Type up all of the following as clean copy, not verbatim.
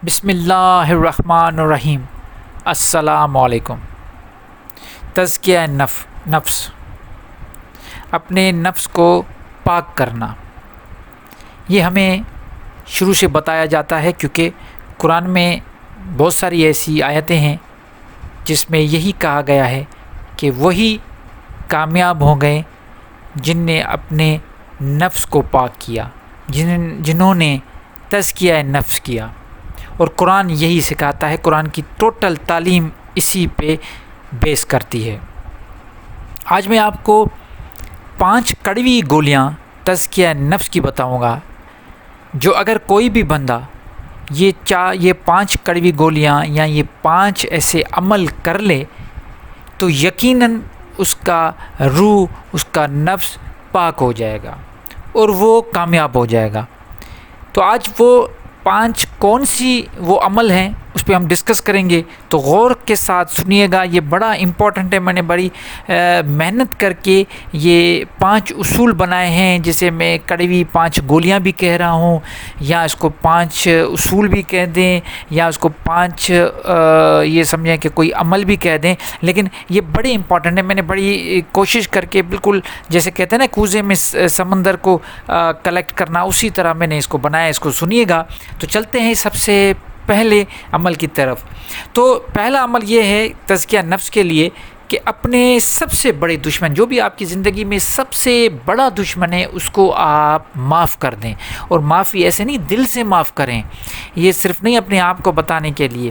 بسم اللہ الرحمن الرحیم۔ السلام علیکم۔ تزکیہ نفس، اپنے نفس کو پاک کرنا، یہ ہمیں شروع سے بتایا جاتا ہے، کیونکہ قرآن میں بہت ساری ایسی آیتیں ہیں جس میں یہی کہا گیا ہے کہ وہی کامیاب ہو گئے جن نے اپنے نفس کو پاک کیا، جنہوں نے تزکیہ نفس کیا۔ اور قرآن یہی سکھاتا ہے، قرآن کی ٹوٹل تعلیم اسی پہ بیس کرتی ہے۔ آج میں آپ کو 5 کڑوی گولیاں تزکیہ نفس کی بتاؤں گا، جو اگر کوئی بھی بندہ یہ 5 کڑوی گولیاں یا یہ 5 ایسے عمل کر لے تو یقیناً اس کا روح، اس کا نفس پاک ہو جائے گا اور وہ کامیاب ہو جائے گا۔ تو آج وہ 5 کون سی وہ عمل ہیں اس پہ ہم ڈسکس کریں گے، تو غور کے ساتھ سنیے گا، یہ بڑا امپورٹنٹ ہے۔ میں نے بڑی محنت کر کے یہ 5 اصول بنائے ہیں، جسے میں کڑوی 5 گولیاں بھی کہہ رہا ہوں، یا اس کو 5 اصول بھی کہہ دیں، یا اس کو 5 یہ سمجھیں کہ کوئی عمل بھی کہہ دیں، لیکن یہ بڑی امپورٹنٹ ہے۔ میں نے بڑی کوشش کر کے، بالکل جیسے کہتے ہیں نا کوزے میں سمندر کو کلیکٹ کرنا، اسی طرح میں نے اس کو بنایا۔ اس کو سنیے گا۔ تو چلتے ہیں سب سے پہلے عمل کی طرف۔ تو پہلا عمل یہ ہے تزکیہ نفس کے لیے کہ اپنے سب سے بڑے دشمن، جو بھی آپ کی زندگی میں سب سے بڑا دشمن ہے، اس کو آپ معاف کر دیں۔ اور معافی ایسے نہیں، دل سے معاف کریں۔ یہ صرف نہیں اپنے آپ کو بتانے کے لیے،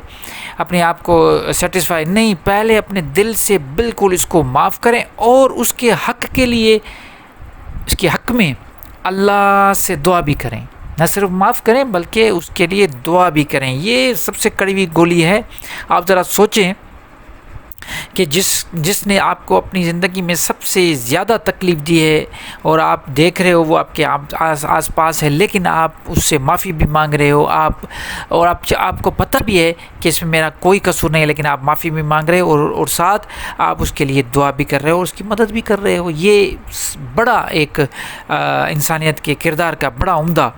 اپنے آپ کو سیٹسفائی نہیں، پہلے اپنے دل سے بالکل اس کو معاف کریں، اور اس کے حق کے لیے، اس کے حق میں اللہ سے دعا بھی کریں۔ نہ صرف معاف کریں بلکہ اس کے لیے دعا بھی کریں۔ یہ سب سے کڑوی گولی ہے۔ آپ ذرا سوچیں کہ جس نے آپ کو اپنی زندگی میں سب سے زیادہ تکلیف دی ہے، اور آپ دیکھ رہے ہو وہ آپ کے آس پاس ہے، لیکن آپ اس سے معافی بھی مانگ رہے ہو، اور آپ کو پتہ بھی ہے کہ اس میں میرا کوئی قصور نہیں ہے، لیکن آپ معافی بھی مانگ رہے ہو، اور ساتھ آپ اس کے لیے دعا بھی کر رہے ہو، اور اس کی مدد بھی کر رہے ہو۔ یہ بڑا ایک انسانیت کے کردار کا بڑا عمدہ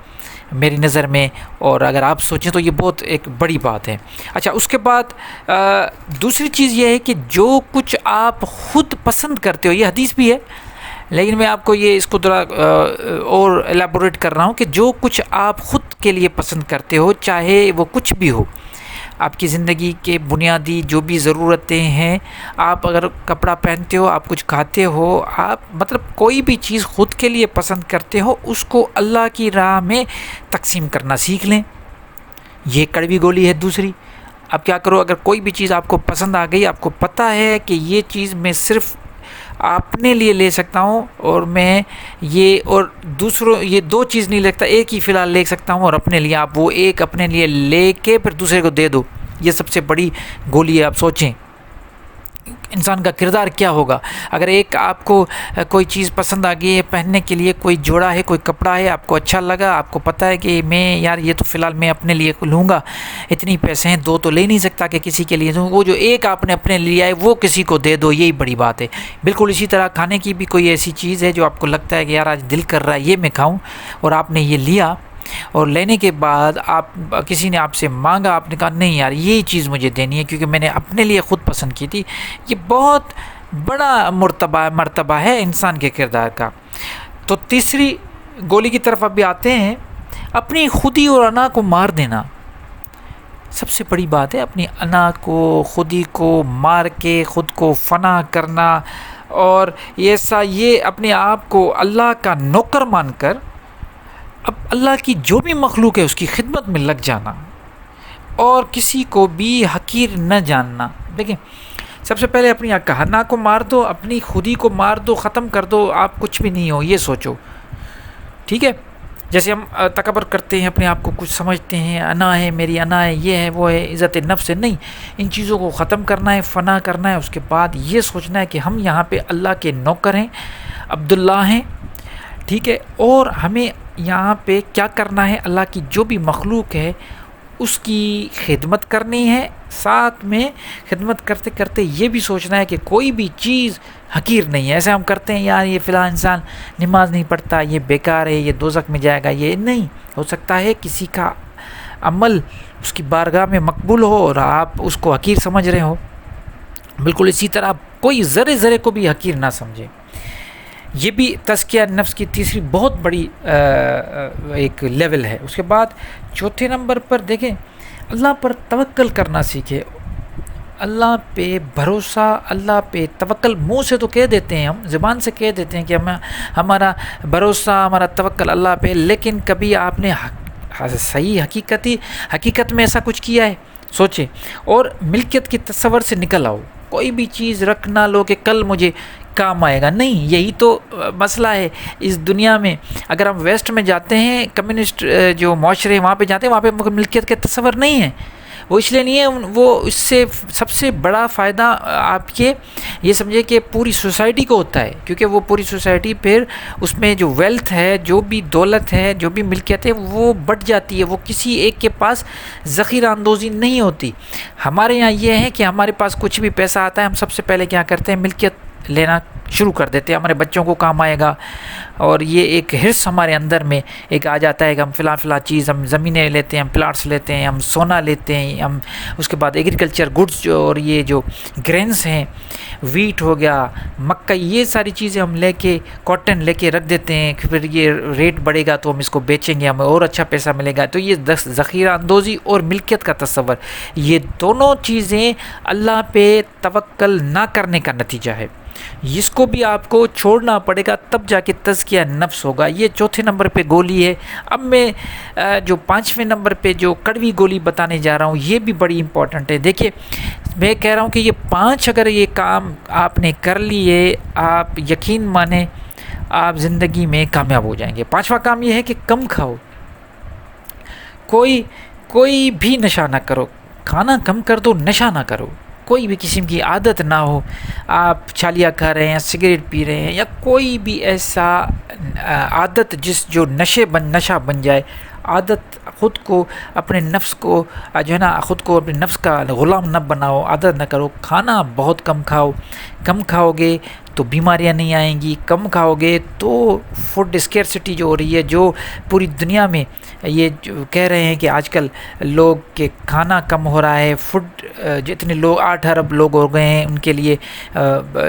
میری نظر میں، اور اگر آپ سوچیں تو یہ بہت ایک بڑی بات ہے۔ اچھا، اس کے بعد دوسری چیز یہ ہے کہ جو کچھ آپ خود پسند کرتے ہو، یہ حدیث بھی ہے، لیکن میں آپ کو اس کو تھوڑا اور ایلیبوریٹ کر رہا ہوں کہ جو کچھ آپ خود کے لیے پسند کرتے ہو، چاہے وہ کچھ بھی ہو، آپ کی زندگی کے بنیادی جو بھی ضرورتیں ہیں، آپ اگر کپڑا پہنتے ہو، آپ کچھ کھاتے ہو، آپ مطلب کوئی بھی چیز خود کے لیے پسند کرتے ہو، اس کو اللہ کی راہ میں تقسیم کرنا سیکھ لیں۔ یہ کڑوی گولی ہے دوسری۔ اب کیا کرو، اگر کوئی بھی چیز آپ کو پسند آ گئی، آپ کو پتہ ہے کہ یہ چیز میں صرف اپنے لیے لے سکتا ہوں، اور میں اور دوسروں یہ 2 چیز نہیں لے سکتا، ایک ہی فی الحال لے سکتا ہوں، اور اپنے لیے آپ وہ ایک اپنے لیے لے کے پھر دوسرے کو دے دو۔ یہ سب سے بڑی گولی ہے۔ آپ سوچیں انسان کا کردار کیا ہوگا اگر ایک آپ کو کوئی چیز پسند آ گئی ہے پہننے کے لیے، کوئی جوڑا ہے، کوئی کپڑا ہے، آپ کو اچھا لگا، آپ کو پتہ ہے کہ میں یہ تو فی الحال میں اپنے لیے لوں گا، اتنی پیسے ہیں، 2 تو لے نہیں سکتا کہ کسی کے لیے دوں، وہ جو ایک آپ نے اپنے لیے ہے وہ کسی کو دے دو، یہی بڑی بات ہے۔ بالکل اسی طرح کھانے کی بھی کوئی ایسی چیز ہے جو آپ کو لگتا ہے کہ یار آج دل کر رہا ہے یہ میں کھاؤں، اور آپ نے یہ لیا، اور لینے کے بعد کسی نے آپ سے مانگا، آپ نے کہا نہیں یار یہی چیز مجھے دینی ہے کیونکہ میں نے اپنے لیے خود پسند کی تھی۔ یہ بہت بڑا مرتبہ ہے انسان کے کردار کا۔ تو تیسری گولی کی طرف ابھی آتے ہیں، اپنی خودی اور انا کو مار دینا۔ سب سے بڑی بات ہے اپنی انا کو، خودی کو مار کے خود کو فنا کرنا، اور یہ اپنے آپ کو اللہ کا نوکر مان کر اب اللہ کی جو بھی مخلوق ہے اس کی خدمت میں لگ جانا، اور کسی کو بھی حقیر نہ جاننا۔ دیکھیں، سب سے پہلے اپنی انا کو مار دو، اپنی خودی کو مار دو، ختم کر دو، آپ کچھ بھی نہیں ہو، یہ سوچو، ٹھیک ہے؟ جیسے ہم تکبر کرتے ہیں، اپنے آپ کو کچھ سمجھتے ہیں، انا ہے، میری انا ہے، یہ ہے، وہ ہے، عزت نفس ہے، نہیں، ان چیزوں کو ختم کرنا ہے، فنا کرنا ہے۔ اس کے بعد یہ سوچنا ہے کہ ہم یہاں پہ اللہ کے نوکر ہیں، عبداللہ ہیں، ٹھیک ہے؟ اور ہمیں یہاں پہ کیا کرنا ہے، اللہ کی جو بھی مخلوق ہے اس کی خدمت کرنی ہے، ساتھ میں خدمت کرتے کرتے یہ بھی سوچنا ہے کہ کوئی بھی چیز حقیر نہیں ہے۔ ایسے ہم کرتے ہیں یار یہ فلاں انسان نماز نہیں پڑھتا، یہ بیکار ہے، یہ دوزخ میں جائے گا، یہ نہیں ہو سکتا ہے کسی کا عمل اس کی بارگاہ میں مقبول ہو اور آپ اس کو حقیر سمجھ رہے ہو، بالکل اسی طرح آپ کوئی ذرے کو بھی حقیر نہ سمجھیں۔ یہ بھی تزکیہ نفس کی تیسری بہت بڑی ایک لیول ہے۔ اس کے بعد چوتھے نمبر پر دیکھیں، اللہ پر توکل کرنا سیکھے، اللہ پہ بھروسہ، اللہ پہ توکل۔ منہ سے تو کہہ دیتے ہیں، ہم زبان سے کہہ دیتے ہیں کہ ہمارا بھروسہ، ہمارا توکل اللہ پہ، لیکن کبھی آپ نے صحیح حقیقت میں ایسا کچھ کیا ہے؟ سوچیں، اور ملکیت کی تصور سے نکل آؤ۔ کوئی بھی چیز رکھ نہ لو کہ کل مجھے کام آئے گا، نہیں، یہی تو مسئلہ ہے اس دنیا میں۔ اگر ہم ویسٹ میں جاتے ہیں، کمیونسٹ جو معاشرے وہاں پہ جاتے ہیں، وہاں پہ ملکیت کے تصور نہیں ہے۔ وہ اس لیے نہیں ہے، وہ اس سے سب سے بڑا فائدہ آپ کے یہ سمجھے کہ پوری سوسائٹی کو ہوتا ہے، کیونکہ وہ پوری سوسائٹی پھر اس میں جو ویلتھ ہے، جو بھی دولت ہے، جو بھی ملکیت ہے، وہ بٹ جاتی ہے، وہ کسی ایک کے پاس ذخیرہ اندوزی نہیں ہوتی۔ ہمارے یہاں یہ ہے کہ ہمارے پاس کچھ بھی پیسہ آتا ہے، ہم سب سے پہلے کیا کرتے ہیں؟ ملکیت لینا شروع کر دیتے ہیں، ہمارے بچوں کو کام آئے گا، اور یہ ایک حرص ہمارے اندر میں ایک آ جاتا ہے کہ ہم فلاں چیز، ہم زمینیں لیتے ہیں، ہم پلاٹس لیتے ہیں، ہم سونا لیتے ہیں، ہم اس کے بعد ایگریکلچر گڈز جو اور یہ جو گرینس ہیں، ویٹ ہو گیا، مکئی، یہ ساری چیزیں ہم لے کے، کاٹن لے کے رکھ دیتے ہیں کہ پھر یہ ریٹ بڑھے گا تو ہم اس کو بیچیں گے، ہمیں اور اچھا پیسہ ملے گا۔ تو یہ ذخیرہ اندوزی اور ملکیت کا تصور، یہ دونوں چیزیں اللہ پہ توکل نہ کرنے کا نتیجہ ہے۔ اس کو بھی آپ کو چھوڑنا پڑے گا، تب جا کے تزکیہ نفس ہوگا۔ یہ چوتھے نمبر پہ گولی ہے۔ اب میں جو پانچویں نمبر پہ جو کڑوی گولی بتانے جا رہا ہوں، یہ بھی بڑی امپورٹنٹ ہے۔ دیکھیے، میں کہہ رہا ہوں کہ یہ 5 اگر یہ کام آپ نے کر لیے، آپ یقین مانیں آپ زندگی میں کامیاب ہو جائیں گے۔ 5واں کام یہ ہے کہ کم کھاؤ، کوئی بھی نشہ نہ کرو، کھانا کم کر دو، نشہ نہ کرو، کوئی بھی قسم کی عادت نہ ہو۔ آپ چھالیاں کھا رہے ہیں، سگریٹ پی رہے ہیں، یا کوئی بھی ایسا عادت جو نشہ بن جائے، عادت، خود کو، اپنے نفس کو جو ہے نا، خود کو اپنے نفس کا غلام نہ بناؤ، عادت نہ کرو۔ کھانا بہت کم کھاؤ، کم کھاؤ گے تو بیماریاں نہیں آئیں گی، کم کھاؤ گے تو فوڈ اسکیرسٹی جو ہو رہی ہے، جو پوری دنیا میں یہ جو کہہ رہے ہیں کہ آج کل لوگ کے کھانا کم ہو رہا ہے، فوڈ جتنے لوگ 8 ارب لوگ ہو گئے ہیں، ان کے لیے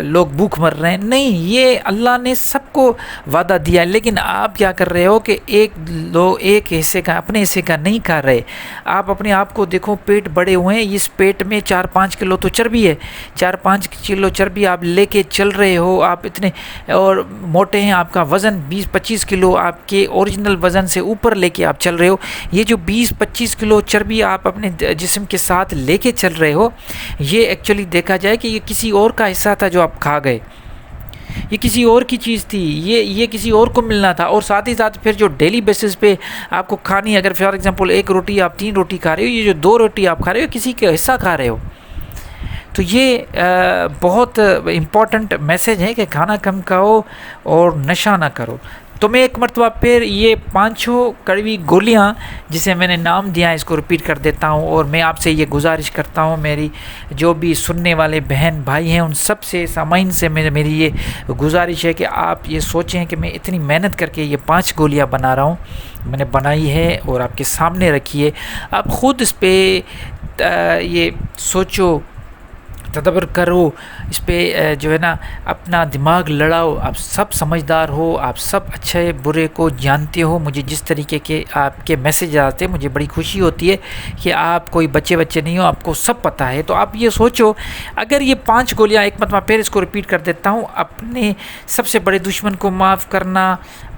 لوگ بھوک مر رہے ہیں۔ نہیں، یہ اللہ نے سب کو وعدہ دیا ہے، لیکن آپ کیا کر رہے ہو کہ ایک حصے کا، اپنے حصے کا نہیں کھا رہے۔ آپ اپنے آپ کو دیکھو، پیٹ بڑے ہوئے ہیں، اس پیٹ میں 4-5 کلو تو چربی ہے، 4-5 کلو چربی آپ لے کے چل رہے ہو، آپ اتنے اور موٹے ہیں، آپ کا وزن 20-25 کلو آپ کے اوریجنل وزن سے اوپر لے کے آپ چل رہے ہو۔ یہ جو 20-25 کلو چربی آپ اپنے جسم کے ساتھ لے کے چل رہے ہو، یہ ایکچولی دیکھا جائے کہ یہ کسی اور کا حصہ تھا جو آپ کھا گئے، یہ کسی اور کی چیز تھی، یہ کسی اور کو ملنا تھا۔ اور ساتھ ہی ساتھ پھر جو ڈیلی بیسس پہ آپ کو کھانی ہے، اگر فار ایگزامپل 1 روٹی آپ 3 روٹی کھا رہے ہو، یہ جو 2 روٹی آپ کھا رہے ہو، کسی کا حصہ کھا رہے ہو۔ تو یہ بہت امپورٹنٹ میسج ہے کہ کھانا کم کھاؤ اور نشہ نہ کرو۔ تو میں ایک مرتبہ پھر یہ 5 کڑوی گولیاں جسے میں نے نام دیا ہے، اس کو ریپیٹ کر دیتا ہوں، اور میں آپ سے یہ گزارش کرتا ہوں، میری جو بھی سننے والے بہن بھائی ہیں، ان سب سے، سامعین سے میری یہ گزارش ہے کہ آپ یہ سوچیں کہ میں اتنی محنت کر کے یہ 5 گولیاں بنا رہا ہوں، میں نے بنائی ہے اور آپ کے سامنے رکھی ہے۔ آپ خود اس پہ یہ سوچو، تدبر کرو، اس پہ جو ہے نا اپنا دماغ لڑاؤ۔ آپ سب سمجھدار ہو، آپ سب اچھے برے کو جانتے ہو۔ مجھے جس طریقے کے آپ کے میسیج آتے ہیں، مجھے بڑی خوشی ہوتی ہے کہ آپ کوئی بچے نہیں ہو، آپ کو سب پتہ ہے۔ تو آپ یہ سوچو، اگر یہ 5 گولیاں، ایک مرتبہ پھر اس کو ریپیٹ کر دیتا ہوں، اپنے سب سے بڑے دشمن کو معاف کرنا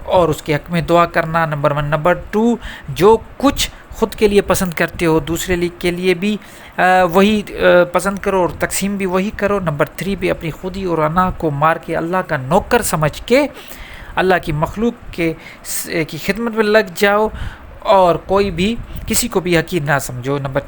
اور اس کے حق میں دعا کرنا، نمبر 1۔ نمبر 2، جو کچھ خود کے لیے پسند کرتے ہو، دوسرے کے لیے بھی وہی پسند کرو اور تقسیم بھی وہی کرو۔ نمبر 3 بھی اپنی خودی اور انا کو مار کے اللہ کا نوکر سمجھ کے اللہ کی مخلوق کی خدمت میں لگ جاؤ، اور کسی کو بھی حقیر نہ سمجھو۔ نمبر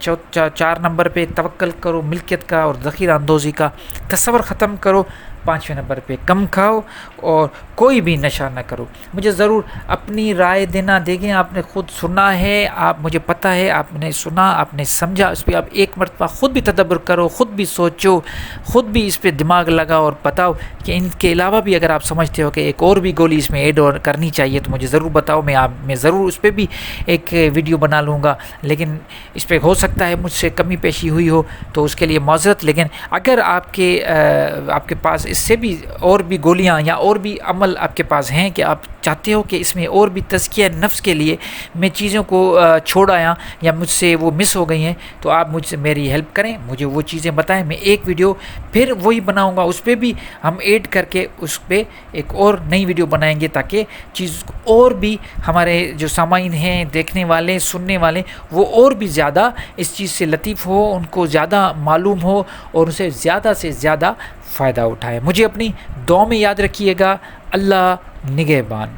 4 نمبر پہ توکل کرو، ملکیت کا اور ذخیرہ اندوزی کا تصور ختم کرو، 5ویں نمبر پہ کم کھاؤ اور کوئی بھی نشہ نہ کرو. مجھے ضرور اپنی رائے دینا. دیکھیں آپ نے خود سنا ہے, آپ مجھے پتہ ہے آپ نے سنا, آپ نے سمجھا, اس پہ آپ ایک مرتبہ خود بھی تدبر کرو, خود بھی سوچو, خود بھی اس پہ دماغ لگاؤ اور بتاؤ کہ ان کے علاوہ بھی اگر آپ سمجھتے ہو کہ ایک اور بھی گولی اس میں ایڈ اور کرنی چاہیے تو مجھے ضرور بتاؤ. میں ضرور اس پہ بھی ایک ویڈیو بنا لوں گا, لیکن اس پہ ہو سکتا ہے مجھ سے کمی پیشی ہوئی ہو تو اس کے لیے معذرت. لیکن اگر آپ کے پاس اس سے بھی اور بھی گولیاں یا اور بھی عمل آپ کے پاس ہیں کہ آپ چاہتے ہو کہ اس میں اور بھی تزکیہ نفس کے لیے میں چیزوں کو چھوڑ آیا یا مجھ سے وہ مس ہو گئی ہیں, تو آپ مجھ سے میری ہیلپ کریں, مجھے وہ چیزیں بتائیں. میں ایک ویڈیو پھر وہی بناؤں گا, اس پہ بھی ہم ایڈ کر کے اس پہ ایک اور نئی ویڈیو بنائیں گے تاکہ چیز اور بھی ہمارے جو سامعین ہیں, دیکھنے والے, سننے والے, وہ اور بھی زیادہ اس چیز سے لطیف ہو, ان کو زیادہ معلوم ہو اور اسے زیادہ سے زیادہ فائدہ اٹھائے. مجھے اپنی دعا میں یاد رکھیے گا. اللہ نگہبان.